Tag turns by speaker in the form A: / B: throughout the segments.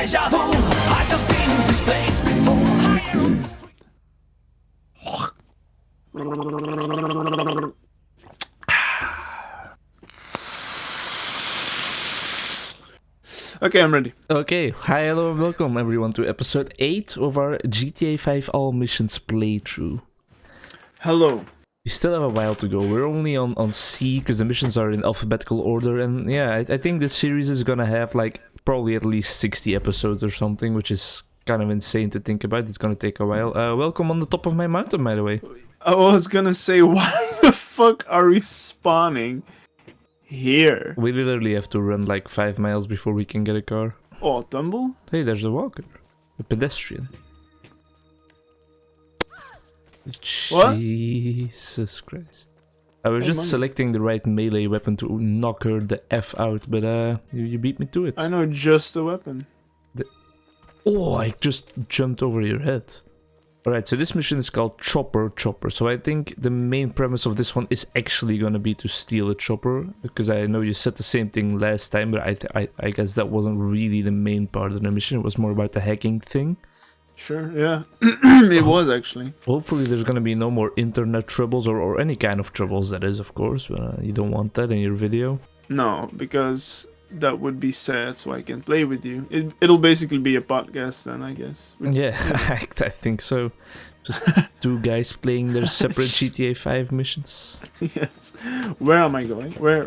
A: Deja vu, I just been in this place before.
B: Okay, I'm ready.
C: Okay, hi, hello, and welcome everyone to episode 8 of our GTA 5 All Missions playthrough.
B: Hello.
C: We still have a while to go. We're only on C because the missions are in alphabetical order, and yeah, I think this series is gonna have like probably at least 60 episodes or something, which is kind of insane to think about. It's gonna take a while. Welcome on the top of my mountain, by the way.
B: I was gonna say, why the fuck are we spawning here?
C: We literally have to run like 5 miles before we can get a car.
B: Oh, tumble?
C: Hey, there's a walker. A pedestrian.
B: What?
C: Jesus Christ. I was
B: Oh,
C: just
B: man.
C: selecting the right melee weapon to knock her the F out, but you beat me to it.
B: I know just the weapon.
C: Oh, I just jumped over your head. Alright, so this mission is called Chopper. So I think the main premise of this one is actually gonna be to steal a chopper, because I know you said the same thing last time, but I guess that wasn't really the main part of the mission. It was more about the hacking thing.
B: Sure, yeah. It was actually.
C: Hopefully there's gonna be no more internet troubles, or any kind of troubles, that is, of course. But you don't want that in your video.
B: No, because that would be sad, so I can play with you. It'll basically be a podcast then, I guess.
C: Yeah, I think so. Just two guys playing their separate GTA 5 missions.
B: Yes. Where am I going? Where?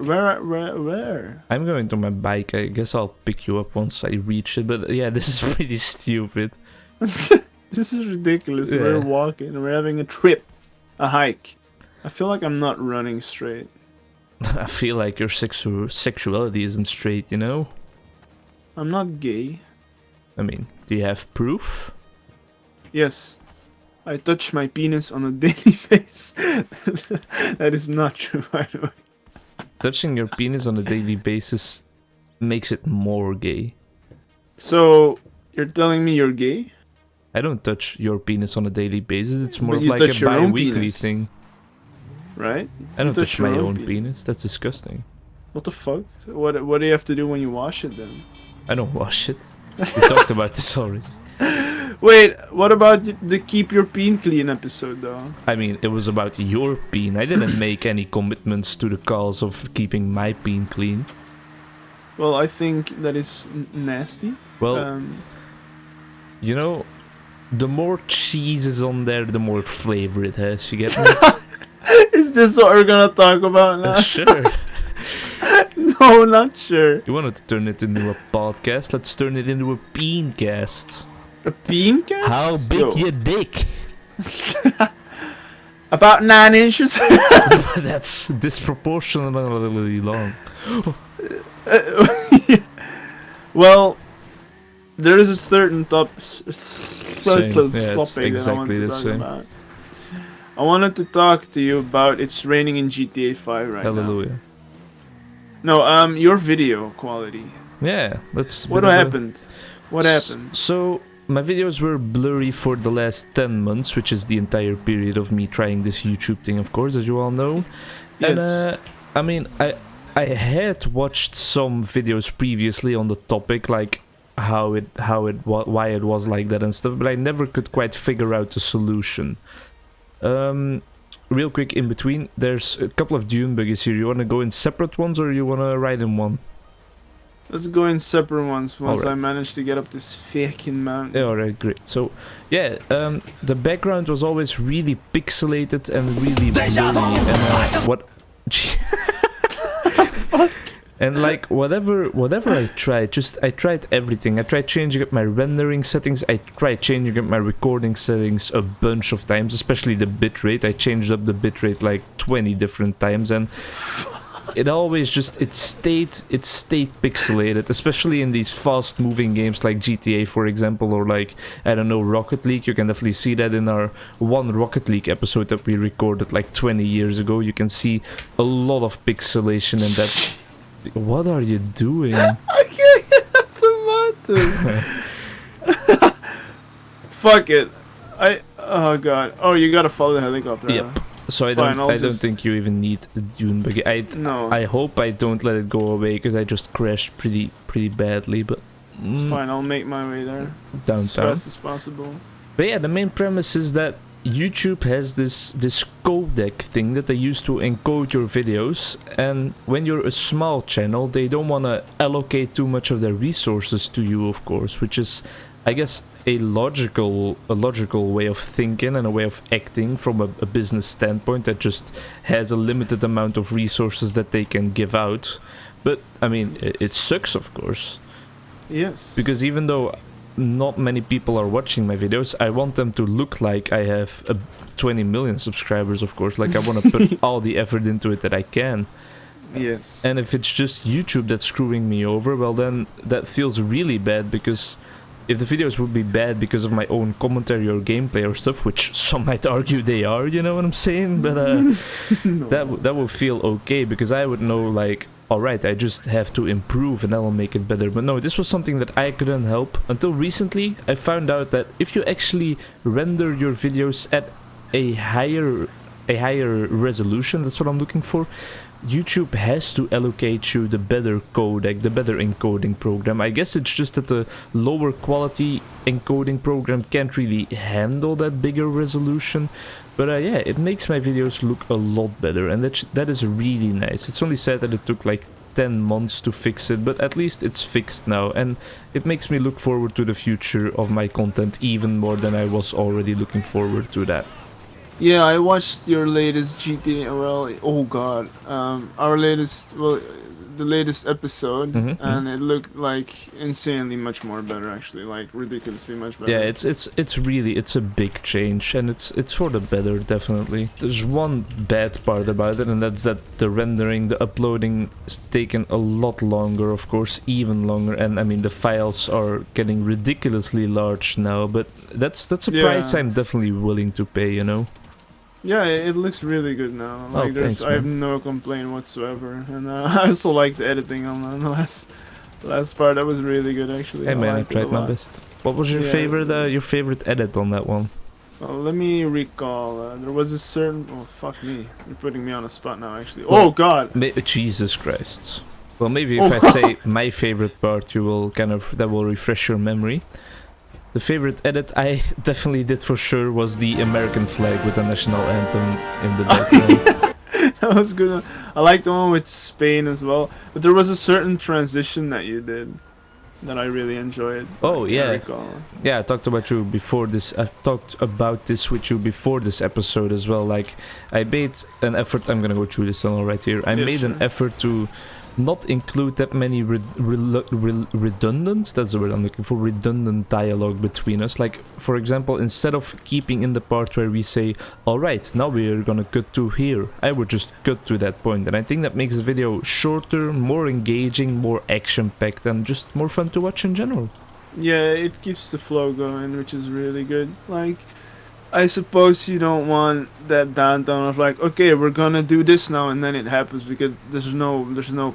C: I'm going to my bike. I guess I'll pick you up once I reach it. But yeah, this is pretty stupid.
B: This is ridiculous.
C: Yeah.
B: We're walking. We're having a trip. A hike. I feel like I'm not running straight.
C: I feel like your sexuality isn't straight, you know?
B: I'm not gay.
C: I mean, do you have proof?
B: Yes. I touch my penis on a daily basis. That is not true, by the way.
C: Touching your penis on a daily basis makes it more gay.
B: So, you're telling me you're gay?
C: I don't touch your penis on a daily basis. It's more
B: But
C: of
B: you
C: like
B: touch
C: a
B: your own
C: bi-weekly
B: penis.
C: thing.
B: Right?
C: I don't
B: You
C: touch my
B: your
C: own penis. That's disgusting.
B: What the fuck? What do you have to do when you wash it then?
C: I don't wash it. We talked about this already.
B: Wait, what about the keep your peen clean episode though?
C: I mean, it was about your peen. I didn't make any commitments to the cause of keeping my peen clean.
B: Well, I think that is nasty.
C: Well, you know, the more cheese is on there, the more flavor it has. You get me?
B: Is this what we're gonna talk about now?
C: Sure.
B: No, not sure.
C: You wanted to turn it into a podcast? Let's turn it into a peencast.
B: A peen cast?
C: How big
B: Yo.
C: your dick?
B: About 9 inches.
C: That's disproportionately long.
B: Well, there is a certain
C: Same. Yeah, it's
B: topic that I want
C: exactly
B: to
C: the
B: talk
C: same.
B: about. I wanted to talk to you about it's raining in GTA 5 right now.
C: Hallelujah.
B: No, your video quality.
C: Yeah, that's...
B: What happened? What
C: S-
B: happened?
C: So, my videos were blurry for the last 10 months, which is the entire period of me trying this YouTube thing, of course, as you all know.
B: Yes.
C: And, I mean, I had watched some videos previously on the topic, like why it was like that and stuff, but I never could quite figure out the solution. Real quick in between, there's a couple of dune buggies here. You want to go in separate ones, or you want to ride in one?
B: Let's go in separate ones once I
C: Alright.
B: manage to get up this fucking mountain.
C: Yeah, alright, great. So, yeah, the background was always really pixelated and really blurry, and what... And like, whatever I tried, I tried everything. I tried changing up my rendering settings, I tried changing up my recording settings a bunch of times, especially the bitrate. I changed up the bitrate like 20 different times, and it always just, it stayed pixelated, especially in these fast moving games like GTA, for example, or like, I don't know, Rocket League. You can definitely see that in our one Rocket League episode that we recorded like 20 years ago. You can see a lot of pixelation in that. What are you doing?
B: I can't get that tomato. Fuck it. Oh god. Oh, you gotta follow the helicopter.
C: Yep. So I
B: Fine,
C: don't.
B: I'll
C: I don't
B: just-
C: think you even need a dune buggy.
B: No.
C: I hope I don't let it go away because I just crashed pretty badly. But
B: It's fine, I'll make my way there as
C: downtown.
B: fast as possible.
C: But yeah, the main premise is that YouTube has this codec thing that they use to encode your videos, and when you're a small channel, they don't want to allocate too much of their resources to you, of course, which is, I guess, a logical way of thinking and a way of acting from a business standpoint that just has a limited amount of resources that they can give out. But I mean, it sucks, of course.
B: Yes.
C: Because even though not many people are watching my videos, I want them to look like I have 20 million subscribers, of course. Like, I want to put all the effort into it that I can.
B: Yes.
C: And if it's just YouTube that's screwing me over, well then that feels really bad, because if the videos would be bad because of my own commentary or gameplay or stuff, which some might argue they are, you know what I'm saying? But
B: No.
C: that would feel okay, because I would know, like, alright, I just have to improve and that'll make it better. But no, this was something that I couldn't help. Until recently, I found out that if you actually render your videos at a higher resolution, that's what I'm looking for, YouTube has to allocate you the better codec, the better encoding program. I guess it's just that the lower quality encoding program can't really handle that bigger resolution. But yeah, it makes my videos look a lot better, and that is really nice. It's only sad that it took like 10 months to fix it, but at least it's fixed now, and it makes me look forward to the future of my content even more than I was already looking forward to that.
B: Yeah, I watched your latest GTA. Well, oh god, the latest episode, and it looked like insanely much more better. Actually, like ridiculously much better.
C: Yeah, it's a big change, and it's for the better, definitely. There's one bad part about it, and that's that the rendering, the uploading is taken a lot longer, of course, even longer. And I mean, the files are getting ridiculously large now, but that's a price I'm definitely willing to pay, you know.
B: Yeah, it looks really good now. Like,
C: thanks,
B: I have no complaint whatsoever, and I also like the editing on the last part. That was really good, actually.
C: Hey man, I
B: liked it a
C: tried my
B: lot.
C: best. What was your favorite edit on that one?
B: Well, let me recall. There was a certain. Oh fuck me! You're putting me on a spot now, actually.
C: Well,
B: Oh god!
C: Jesus Christ. Well, maybe if I say my favorite part, you will that will refresh your memory. The favorite edit I definitely did for sure was the American flag with the national anthem in the background.
B: That was good. I like the one with Spain as well. But there was a certain transition that you did that I really enjoyed.
C: Oh,
B: I
C: yeah.
B: recall.
C: Yeah, I talked about you before this. I talked about this with you before this episode as well. Like, I made an effort. I'm gonna go through this tunnel right here. I made an effort to not include that many redundant, that's the word I'm looking for, redundant dialogue between us. Like, for example, instead of keeping in the part where we say, alright, now we're gonna cut to here, I would just cut to that point. And I think that makes the video shorter, more engaging, more action-packed, and just more fun to watch in general.
B: Yeah, it keeps the flow going, which is really good. Like, I suppose you don't want that downtime of like, okay, we're gonna do this now, and then it happens, because there's no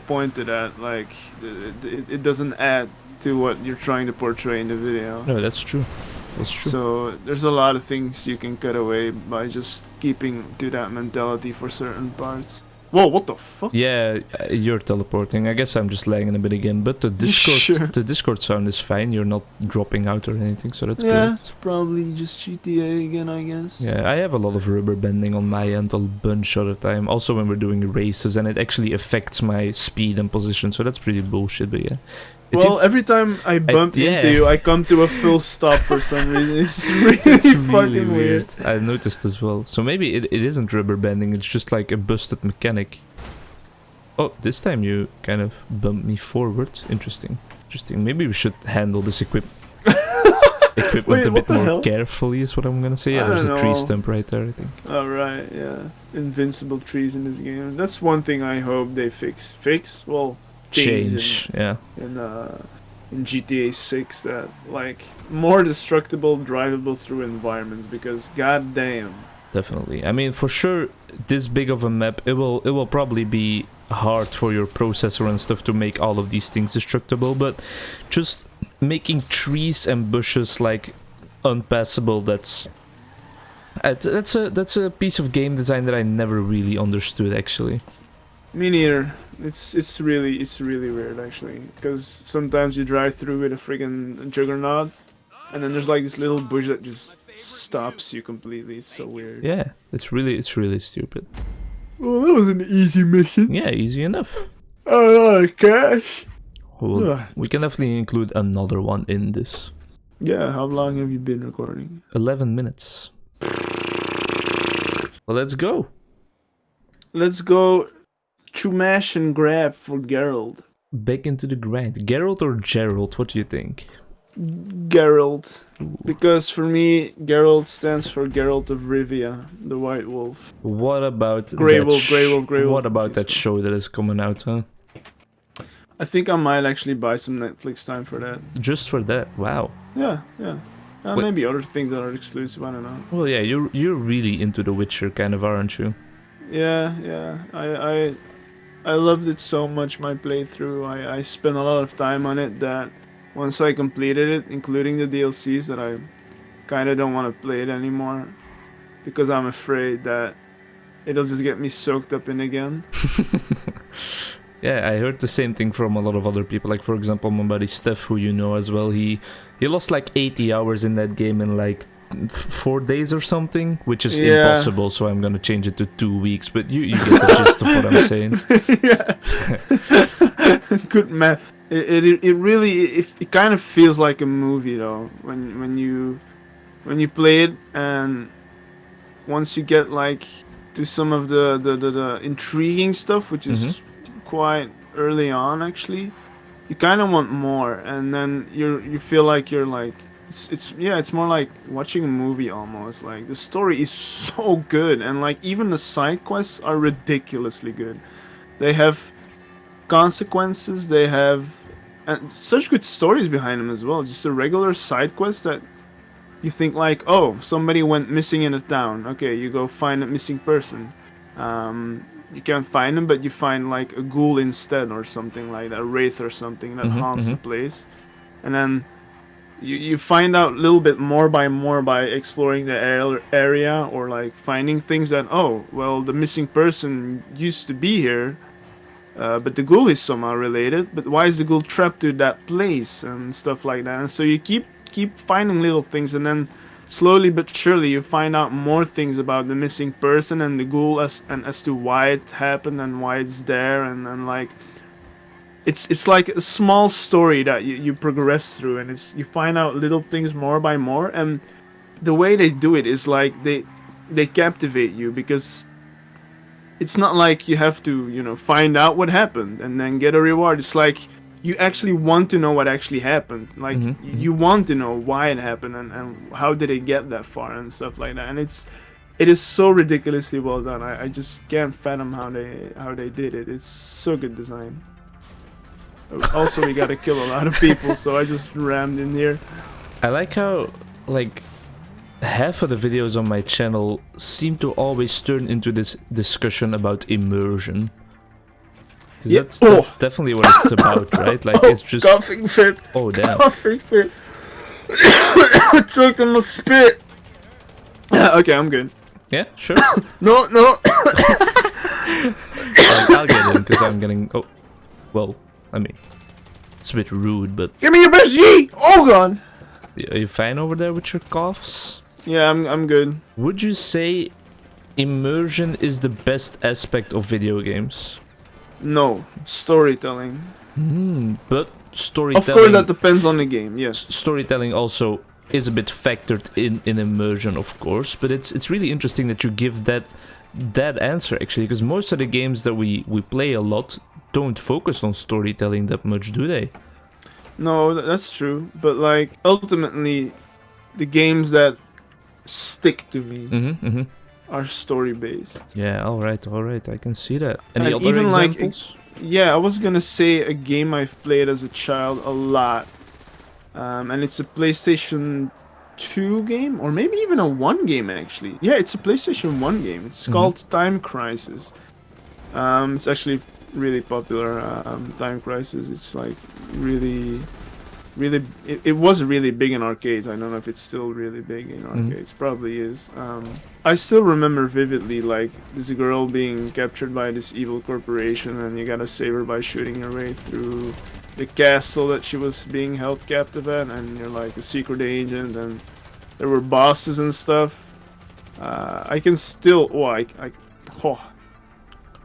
B: point to that. Like, it doesn't add to what you're trying to portray in the video.
C: No, that's true. That's true.
B: So there's a lot of things you can cut away by just keeping to that mentality for certain parts. Whoa, what the fuck?
C: Yeah, you're teleporting. I guess I'm just lagging a bit again, but the Discord sound is fine. You're not dropping out or anything, so that's good.
B: Yeah, it's probably just GTA again, I guess.
C: Yeah, I have a lot of rubber banding on my end a bunch of the time. Also when we're doing races, and it actually affects my speed and position, so that's pretty bullshit, but yeah.
B: Well, every time I bump into you, I come to a full stop for some reason. It's really, fucking weird.
C: I noticed as well. So maybe it isn't rubber banding, it's just like a busted mechanic. Oh, this time you kind of bumped me forward. Interesting. Maybe we should handle this equipment
B: Wait,
C: a bit more
B: hell?
C: carefully, is what I'm gonna say. Yeah,
B: I
C: there's
B: don't
C: a tree
B: know.
C: stump right there, I think.
B: Alright, yeah. Invincible trees in this game. That's one thing I hope they fix. Well,
C: Change, yeah.
B: In GTA 6, that like more destructible, drivable through environments, because goddamn.
C: Definitely. I mean, for sure, this big of a map, it will probably be hard for your processor and stuff to make all of these things destructible, but just making trees and bushes like unpassable, that's a piece of game design that I never really understood, actually.
B: Me neither. it's really weird actually, because sometimes you drive through with a friggin' juggernaut, and then there's like this little bush that just stops you completely. It's so weird.
C: Yeah, it's really stupid.
B: Well, that was an easy mission.
C: Yeah, easy enough.
B: Oh, cash.
C: Well,
B: Ugh.
C: we can definitely include another one in this.
B: Yeah, how long have you been recording?
C: 11 minutes. Well, let's go.
B: Let's go to mash and grab for Geralt.
C: Back into the grind. Geralt or Gerald, what do you think?
B: Geralt. Because for me, Geralt stands for Geralt of Rivia, the White Wolf.
C: What about
B: Grey
C: that
B: Wolf, Grey Wolf, Grey Wolf.
C: What about that show that is coming out, huh?
B: I think I might actually buy some Netflix time for that.
C: Just for that, wow.
B: Yeah.
C: Wait.
B: Maybe other things that are exclusive, I don't know.
C: Well, yeah, you're really into The Witcher, kind of, aren't you?
B: Yeah. I loved it so much, my playthrough. I spent a lot of time on it that once I completed it, including the DLCs, that I kind of don't want to play it anymore. Because I'm afraid that it'll just get me soaked up in again.
C: Yeah, I heard the same thing from a lot of other people. Like, for example, my buddy Steph, who you know as well, he lost like 80 hours in that game in like 4 days or something, which is impossible, so I'm gonna change it to 2 weeks, but you get the gist of what I'm saying.
B: Yeah. Good math. It really kind of feels like a movie though when you play it, and once you get like to some of the intriguing stuff, which is quite early on actually, you kind of want more, and then you feel like you're like it's more like watching a movie almost. Like the story is so good, and like even the side quests are ridiculously good. They have consequences, they have and such good stories behind them as well. Just a regular side quest that you think like, oh, somebody went missing in a town. Okay, you go find a missing person. You can't find them, but you find like a ghoul instead or something like that, a wraith or something that haunts the place. And then you find out a little bit more by exploring the area, or like finding things that, oh, well, the missing person used to be here, but the ghoul is somehow related. But why is the ghoul trapped to that place and stuff like that? And so you keep finding little things, and then slowly but surely you find out more things about the missing person and the ghoul as to why it happened and why it's there, and like it's like a small story that you progress through, and you find out little things more by more, and the way they do it is like they captivate you, because it's not like you have to find out what happened and then get a reward. It's like you actually want to know what actually happened. Like you want to know why it happened and how did it get that far and stuff like that. And it is so ridiculously well done. I just can't fathom how they did it. It's so good design. Also, we gotta kill a lot of people, so I just rammed in here.
C: I like how like half of the videos on my channel seem to always turn into this discussion about immersion.
B: Yeah.
C: That's definitely what it's about, right? Like it's just
B: coughing fit.
C: Oh damn!
B: Coughing fit. I choked on my spit. Okay, I'm good.
C: Yeah, sure.
B: No.
C: I'll get in because I'm getting. Oh, well, I mean, it's a bit rude, but.
B: Give me your best G. Oh god.
C: Are you fine over there with your coughs?
B: Yeah, I'm good.
C: Would you say immersion is the best aspect of video games?
B: No, storytelling.
C: But storytelling.
B: Of course, that depends on the game. Yes.
C: Storytelling also is a bit factored in immersion, of course. But it's really interesting that you give that answer actually, because most of the games that we play a lot don't focus on storytelling that much, do they?
B: No, that's true. But like ultimately, the games that stick to me are story based.
C: Yeah, all right, I can see that. Any
B: And
C: other
B: even
C: examples?
B: Yeah, I was gonna say a game I've played as a child a lot, and it's a PlayStation 2 game, or maybe even a 1 game actually. Yeah, it's a PlayStation 1 game. It's called Time Crisis. It's actually really popular. Time Crisis. It's like really really. It was really big in arcades. I don't know if it's still really big in
C: Mhm.
B: arcades. Probably is. I still remember vividly like this girl being captured by this evil corporation, and you gotta save her by shooting your way through the castle that she was being held captive at, and you're like a secret agent, and there were bosses and stuff. I can still, oh,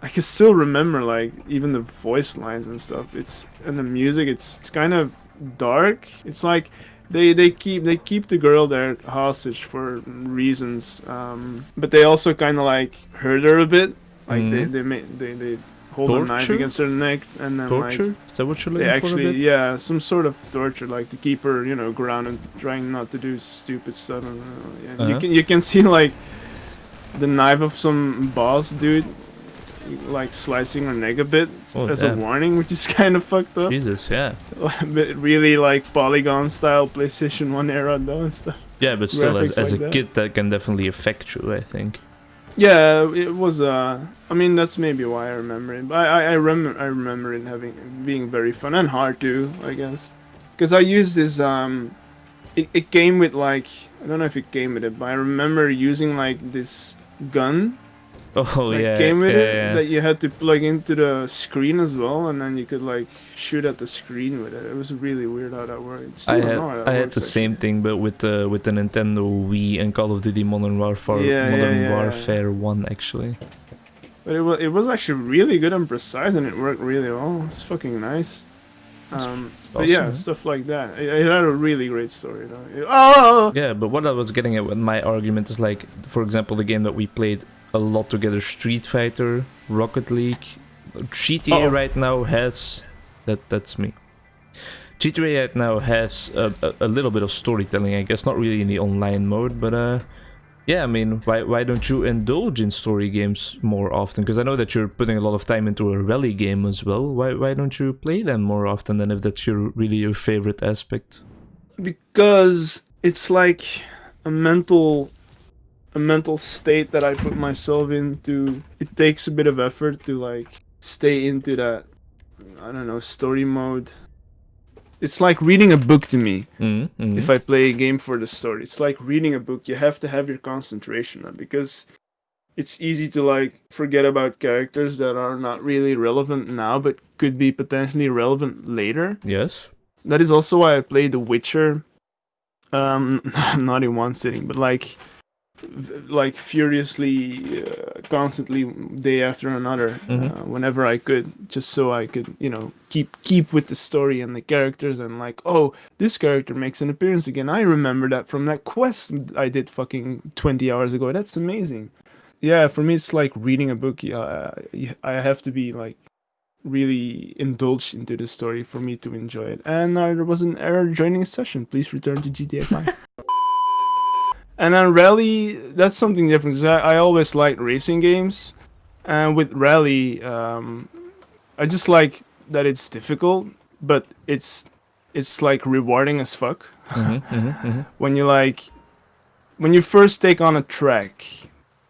B: I can still remember like even the voice lines and stuff. It's and the music. It's kind of dark. It's like they keep the girl there hostage for reasons, but they also kind of like hurt her a bit. Like they hold a knife
C: Torture?
B: against her neck, and then like
C: Torture? Is that what you're
B: they
C: looking for a
B: actually,
C: bit?
B: yeah, some sort of torture, like to keep her, you know, grounded, trying not to do stupid stuff. And, yeah. You can see like the knife of some boss dude, like slicing her neck a bit
C: Oh,
B: as
C: damn.
B: a warning, which is kind of fucked up.
C: Jesus, yeah.
B: But really like polygon style PlayStation 1 era though and stuff.
C: Yeah, but still,
B: Graphics
C: as
B: like
C: a
B: that.
C: kid, that can definitely affect you, I think.
B: Yeah, it was. I mean, that's maybe why I remember it. But I remember it being very fun and hard too, I guess. Because I used this. It came with like, I don't know if it came with it, but I remember using like this gun
C: Oh,
B: that
C: yeah.
B: came with
C: yeah,
B: it
C: yeah.
B: that you had to plug into the screen as well, and then you could like shoot at the screen with it. It was really weird how that worked. Still
C: I
B: don't
C: had
B: know how that
C: I had
B: works,
C: the same
B: actually.
C: thing, but with the Nintendo Wii and Call of Duty Modern Warfare,
B: Yeah, yeah.
C: Warfare 1 actually.
B: But it was actually really good and precise, and it worked really well. It's fucking nice.
C: That's
B: But yeah,
C: awesome, man.
B: stuff like that. It had a really great story though. Oh!
C: Yeah, but what I was getting at with my argument is like, for example, the game that we played a lot together, Street Fighter, Rocket League, GTA
B: Uh-oh.
C: right now has that's me. GTA right now has a little bit of storytelling, I guess, not really in the online mode, but yeah, I mean, why don't you indulge in story games more often? Because I know that you're putting a lot of time into a rally game as well. Why don't you play them more often than if that's really your favorite aspect?
B: Because it's like a mental state that I put myself into. It takes a bit of effort to like stay into that, I don't know, story mode. It's like reading a book to me.
C: Mm-hmm.
B: If I play a game for the story, it's like reading a book. You have to have your concentration on, because it's easy to like forget about characters that are not really relevant now but could be potentially relevant later.
C: Yes.
B: That is also why I played The Witcher, not in one sitting, but like furiously, constantly, day after another, whenever I could, just so I could, you know, keep with the story and the characters, and like, oh, this character makes an appearance again. I remember that from that quest I did fucking 20 hours ago. That's amazing. Yeah, for me it's like reading a book. I have to be like really indulged into the story for me to enjoy it. And there was an error joining a session. Please return to GTA 5. And then Rally, that's something different, because I always liked racing games. And with Rally, I just like that it's difficult, but it's like rewarding as fuck. When you like, when you first take on a track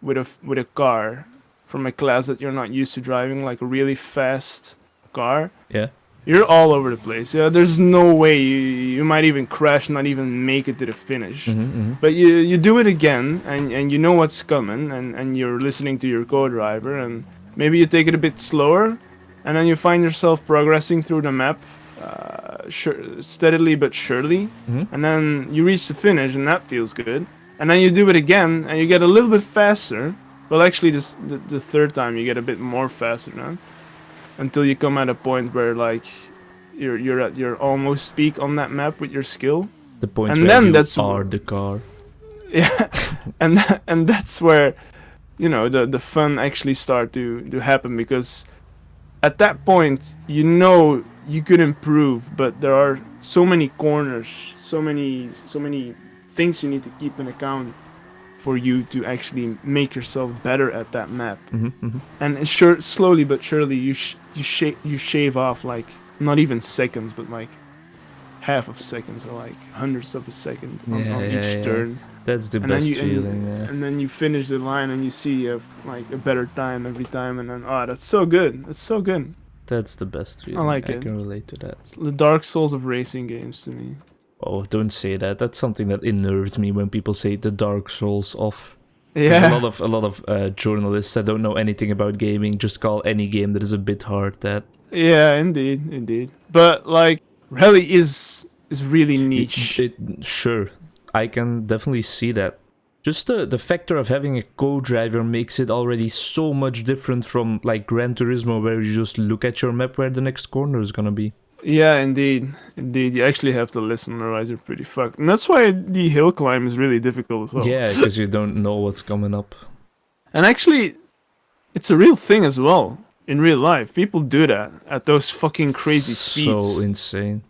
B: with a car from a class that you're not used to driving, like a really fast car,
C: Yeah.
B: you're all over the place. Yeah, there's no way you might even crash, not even make it to the finish. But you do it again, and you know what's coming, and you're listening to your co-driver, and maybe you take it a bit slower, and then you find yourself progressing through the map, steadily but surely, and then you reach the finish, and that feels good. And then you do it again, and you get a little bit faster. Well, actually, the third time you get a bit more faster now, until you come at a point where like you're at your almost peak on that map with your skill.
C: The point
B: And
C: where
B: then
C: you
B: that's
C: are the car.
B: Yeah, and that's where, you know, the fun actually start to happen, because at that point you know you could improve, but there are so many corners, so many things you need to keep in account for you to actually make yourself better at that map. And sure, slowly but surely you shave off like not even seconds, but like half of seconds or like hundredths of a second on each turn.
C: That's the
B: And
C: best
B: then
C: feeling. Yeah.
B: and then you finish the line and you see you have like a better time every time, and then that's so good. It's so good.
C: That's the best feeling.
B: like
C: I
B: it.
C: can relate to that.
B: The Dark Souls of racing games to me.
C: Oh, don't say that. That's something that unnerves me when people say the Dark Souls of.
B: Yeah.
C: There's a lot of journalists that don't know anything about gaming just call any game that is a bit hard that.
B: Yeah, indeed. But like, rally is really niche.
C: Sure, I can definitely see that. Just the factor of having a co-driver makes it already so much different from like Gran Turismo, where you just look at your map where the next corner is gonna be.
B: Yeah, indeed. You actually have to listen, otherwise you're pretty fucked. And that's why the hill climb is really difficult as well.
C: Yeah, because you don't know what's coming up.
B: And actually, it's a real thing as well. In real life, people do that at those fucking crazy speeds.
C: So insane.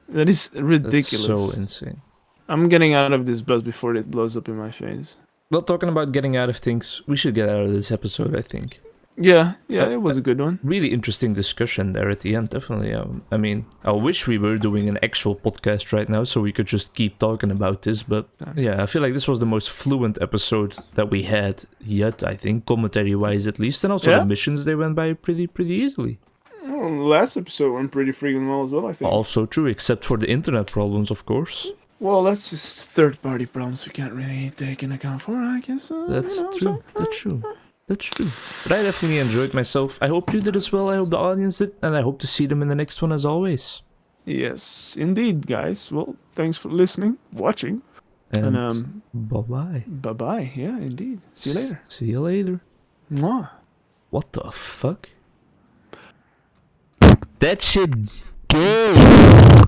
B: That is ridiculous.
C: That's so insane.
B: I'm getting out of this bus before it blows up in my face.
C: Well, talking about getting out of things, we should get out of this episode, I think.
B: Yeah, it was a good one.
C: Really interesting discussion there at the end, definitely. I mean, I wish we were doing an actual podcast right now so we could just keep talking about this, but yeah, I feel like this was the most fluent episode that we had yet, I think, commentary-wise at least, and also the missions, they went by pretty easily.
B: Well, the last episode went pretty freaking well as well, I think.
C: Also true, except for the internet problems, of course.
B: Well, that's just third-party problems we can't really take into account for, I guess.
C: That's true. That's true. But I definitely enjoyed myself. I hope you did as well. I hope the audience did. And I hope to see them in the next one as always.
B: Yes, indeed, guys. Well, thanks for listening, watching.
C: And bye-bye.
B: Bye-bye. Yeah, indeed. See you later.
C: See you later.
B: Mwah.
C: What the fuck? That shit gay.